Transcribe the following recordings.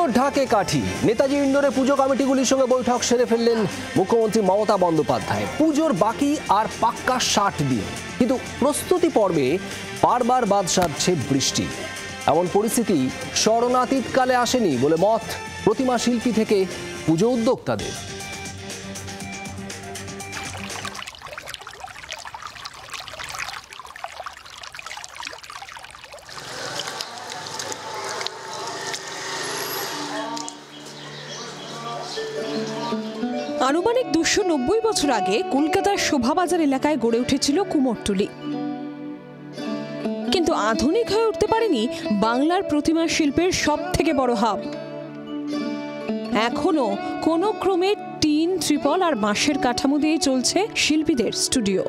পুজোর ঢাকে কাঠি। নেতাজি ইন্ডোরে পুজো কমিটিগুলির সঙ্গে বৈঠক সেরে ফেললেন মুখ্যমন্ত্রী মমতা বন্দ্যোপাধ্যায়। পুজোর বাকি আর পাক্কা 60 দিন, কিন্তু প্রস্তুতি পর্বে বারবার বাদ সাধছে বৃষ্টি। এমন পরিস্থিতি স্মরণাতীতকালে আসেনি বলে মত প্রতিমা শিল্পী থেকে পুজো উদ্যোক্তাদের। আনুমানিক 290 বছর আগে কলকাতার শোভাবাজার এলাকায় গড়ে উঠেছিল কুমোরটুলি, কিন্তু আধুনিক হয়ে উঠতে পারেনি বাংলার প্রতিমা শিল্পের সব থেকে বড় হাব। এখনো কোনো ক্রমে টিন, ত্রিপল আর বাঁশের কাঠামো দিয়ে চলছে শিল্পীদের স্টুডিও।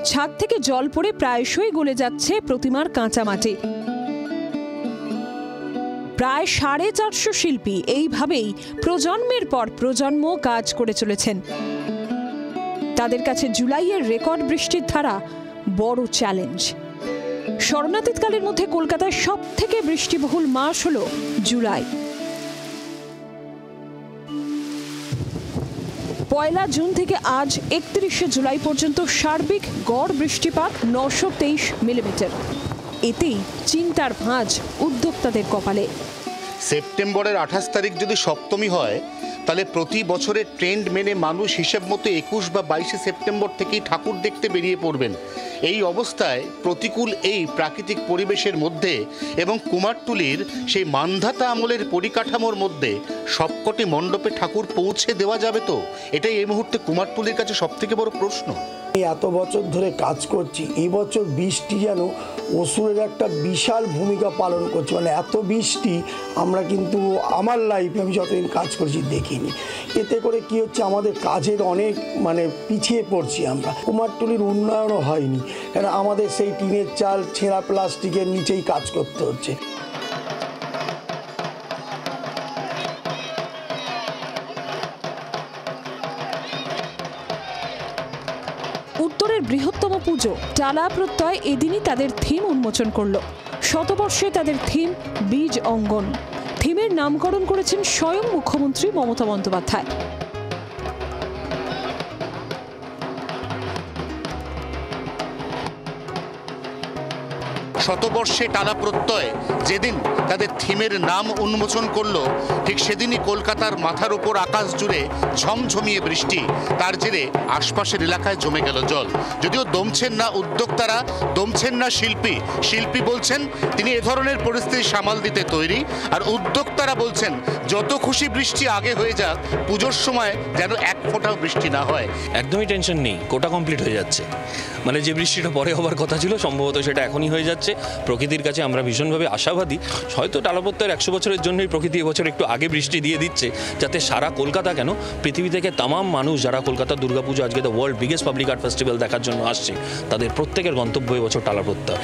ছাদ থেকে জল পড়ে প্রায়শই গলে যাচ্ছে প্রতিমার কাঁচা মাটি। প্রায় 450 শিল্পী এইভাবেই প্রজন্মের পর প্রজন্ম কাজ করে চলেছেন। তাদের কাছে জুলাইয়ের রেকর্ড বৃষ্টির ধারা বড় চ্যালেঞ্জ। স্মরণাতীতকালের মধ্যে কলকাতার সব থেকে বৃষ্টিবহুল মাস হল জুলাই। 1 জুন থেকে আজ 31 জুলাই পর্যন্ত সার্বিক গড় বৃষ্টিপাত 923 মিলিমিটার। এতেই চিন্তার ভাঁজ উদ্যোক্তাদের কপালে। সেপ্টেম্বরের 28 তারিখ যদি সপ্তমী হয়, তাহলে প্রতি বছরের ট্রেন্ড মেনে মানুষ হিসেব মতো 21 বা 22 সেপ্টেম্বর থেকেই ঠাকুর দেখতে বেরিয়ে পড়বেন। এই অবস্থায় প্রতিকূল এই প্রাকৃতিক পরিবেশের মধ্যে এবং কুমারটুলির সেই মান্ধাতা আমলের পরিকাঠামোর মধ্যে সবকটি মণ্ডপে ঠাকুর পৌঁছে দেওয়া যাবে তো? এটাই এই মুহূর্তে কুমারটুলির কাছে সবথেকে বড় প্রশ্ন। এত বছর ধরে কাজ করছি, এই বছর বৃষ্টি যেন অসুরের একটা বিশাল ভূমিকা পালন করছে। মানে এত বৃষ্টি আমরা কিন্তু আমার লাইফে আমি যতদিন কাজ করছি দেখিনি। এতে করে কি হচ্ছে, আমাদের কাজের অনেক পিছিয়ে পড়ছি আমরা। কুমারটুলির উন্নয়নও হয়নি, কারণ আমাদের সেই টিনের চাল, ছেঁড়া প্লাস্টিকের নিচেই কাজ করতে হচ্ছে। উত্তরের বৃহত্তম পুজো টালা প্রত্যয় এদিনই তাদের থিম উন্মোচন করল। শতবর্ষে তাদের থিম বীজ অঙ্গন। থিমের নামকরণ করেছেন স্বয়ং মুখ্যমন্ত্রী মমতা বন্দ্যোপাধ্যায়। শতবর্ষে টানা প্রত্যয় যেদিন তাদের থিমের নাম উন্মোচন করলো, ঠিক সেদিনই কলকাতার মাথার উপর আকাশ জুড়ে ঝমঝমিয়ে বৃষ্টি। তার জেরে আশপাশের এলাকায় জমে গেল জল। যদিও দমছেন না উদ্যোক্তারা, দমছেন না শিল্পী। শিল্পী বলছেন তিনি এ ধরনের পরিস্থিতি সামাল দিতে তৈরি, আর উদ্যোক্তারা বলছেন যত খুশি বৃষ্টি আগে হয়ে যাক, পুজোর সময় যেন এক ফোঁটাও বৃষ্টি না হয়। একদমই টেনশন নেই, কোটা কমপ্লিট হয়ে যাচ্ছে। মানে যে বৃষ্টিটা পরে হবার কথা ছিল, সম্ভবত সেটা এখনই হয়ে যাচ্ছে। প্রকৃতির কাছে আমরা ভীষণভাবে আশাবাদী। হয়তো টালাপত্তরের 100 বছরের জন্যই প্রকৃতি এবছর একটু আগে বৃষ্টি দিয়ে দিচ্ছে, যাতে সারা কলকাতা কেন পৃথিবী থেকে তামাম মানুষ যারা কলকাতা দুর্গাপুজো, আজকে the world biggest public art festival দেখার জন্য আসছে, তাদের প্রত্যেকের গন্তব্য এবছর টালাপত্তর।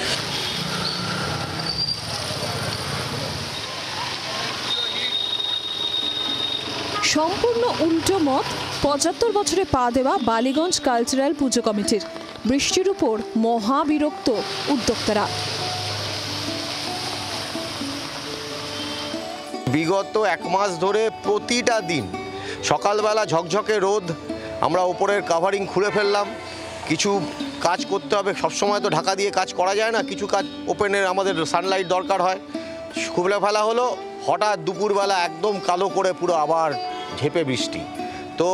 সম্পূর্ণ উল্টো মত 75 বছরে পা দেওয়া বালিগঞ্জ কালচারাল পুজো কমিটির। বৃষ্টির উপর মহাবিরক্ত উদ্যোক্তারা। বিগত 1 মাস ধরে প্রতিটা দিন সকালবেলা ঝকঝকে রোদ, আমরা ওপরের কাভারিং খুলে ফেললাম। কিছু কাজ করতে হবে, সবসময় তো ঢাকা দিয়ে কাজ করা যায় না, কিছু কাজ ওপেনের আমাদের সানলাইট দরকার হয়। খুলে ফেলা হলো, হঠাৎ দুপুরবেলা একদম কালো করে পুরো আবার ঝেঁপে বৃষ্টি। তো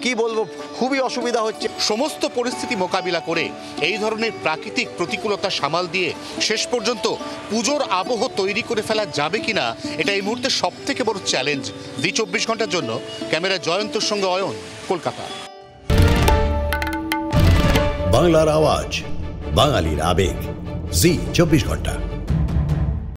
কি বলবো, খুবই অসুবিধা হচ্ছে। সমস্ত পরিস্থিতি মোকাবিলা করে এই ধরনের প্রাকৃতিক প্রতিকূলতা সামাল দিয়ে শেষ পর্যন্ত পুজোর আবহ তৈরি করে ফেলা যাবে কিনা, এটা এই মুহূর্তে সব থেকে বড় চ্যালেঞ্জ। জি 24 ঘন্টার জন্য ক্যামেরা জয়ন্তর সঙ্গে অয়ন, কলকাতা। বাংলার আওয়াজ, বাঙালির আবেগ, জি 24 ঘন্টা।